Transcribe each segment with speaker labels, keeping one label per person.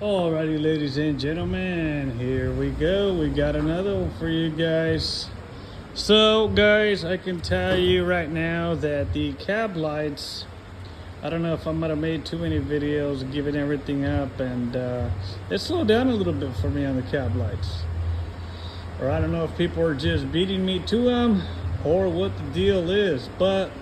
Speaker 1: Alrighty, ladies and gentlemen, here we go. We got another one for you guys. So guys, I can tell you right now that the cab lights, I don't know if I might have made too many videos giving everything up, and it slowed down a little bit for me on the cab lights. Or I don't know if people are just beating me to them or what the deal is, but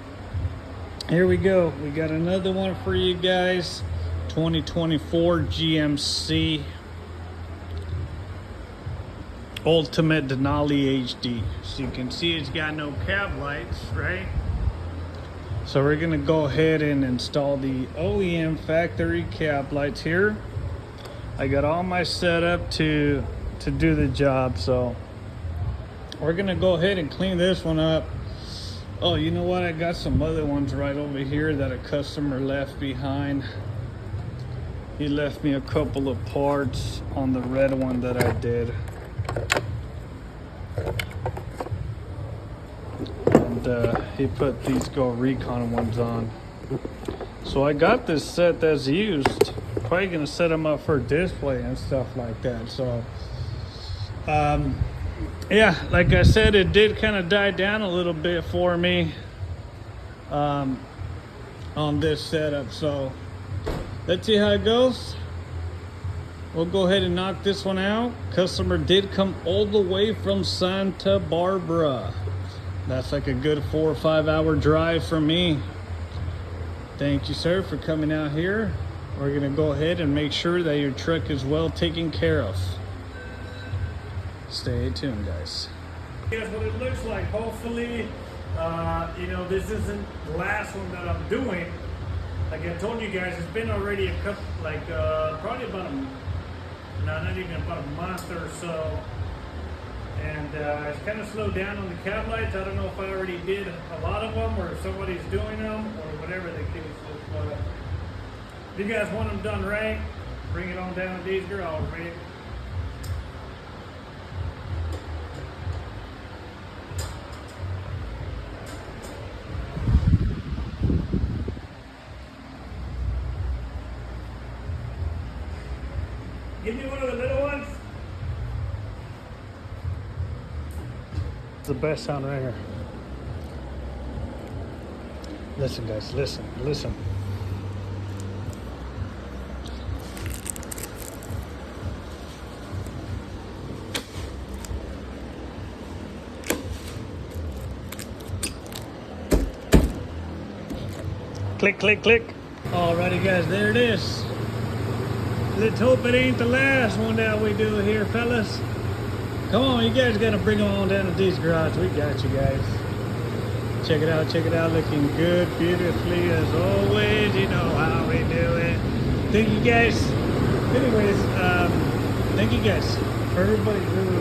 Speaker 1: here we go. We got another one for you guys. 2024 GMC Ultimate Denali HD. So you can see it's got no cab lights, right? So we're gonna go ahead and install the OEM factory cab lights here. I got all my setup to do the job, so we're gonna go ahead and clean this one up. Oh, you know what? I got some other ones right over here that a customer left behind. He left me a couple of parts on the red one that I did. And he put these Go Recon ones on. So I got this set that's used. Probably gonna set them up for display and stuff like that. So, yeah, like I said, it did kind of die down a little bit for me on this setup. So let's see how it goes. We'll go ahead and knock this one out. Customer did come all the way from Santa Barbara. That's like a good 4 or 5 hour drive from me. Thank you, sir, for coming out here. We're gonna go ahead and make sure that your truck is well taken care of. Stay tuned, guys. Here's what it looks like. Hopefully, you know, this isn't the last one that I'm doing. Like I told you guys, it's been already a couple, like probably about not even about a month or so, and it's kind of slowed down on the cab lights. I don't know if I already did a lot of them or if somebody's doing them or whatever the case is. But if you guys want them done right, bring it on down to these girls, right? Give me one of the little ones. It's the best sound right here. Listen, guys, listen. Click, click, click. Alrighty, guys, there it is. Let's hope it ain't the last one that we do here, fellas. Come on, you guys gotta bring them on down to D's Garage. We got you guys. Check it out, looking good, beautifully as always. You know how we do it. Thank you guys. Anyways, thank you guys for everybody who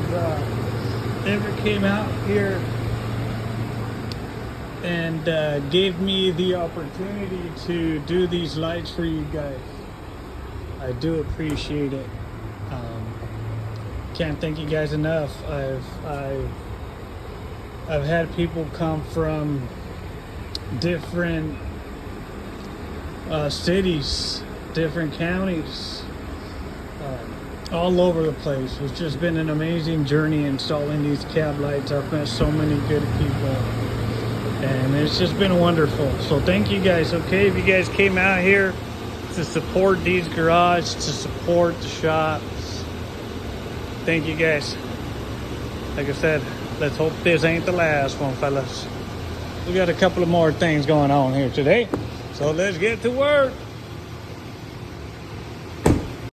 Speaker 1: ever came out here and gave me the opportunity to do these lights for you guys. I do appreciate it. Can't thank you guys enough. I've had people come from different cities, different counties, all over the place. It's just been an amazing journey installing these cab lights. I've met so many good people, and it's just been wonderful. So thank you guys. Okay, if you guys came out here to support D's Garage, to support the shop, thank you guys. Like I said, let's hope this ain't the last one, fellas. We got a couple of more things going on here today, so let's get to work.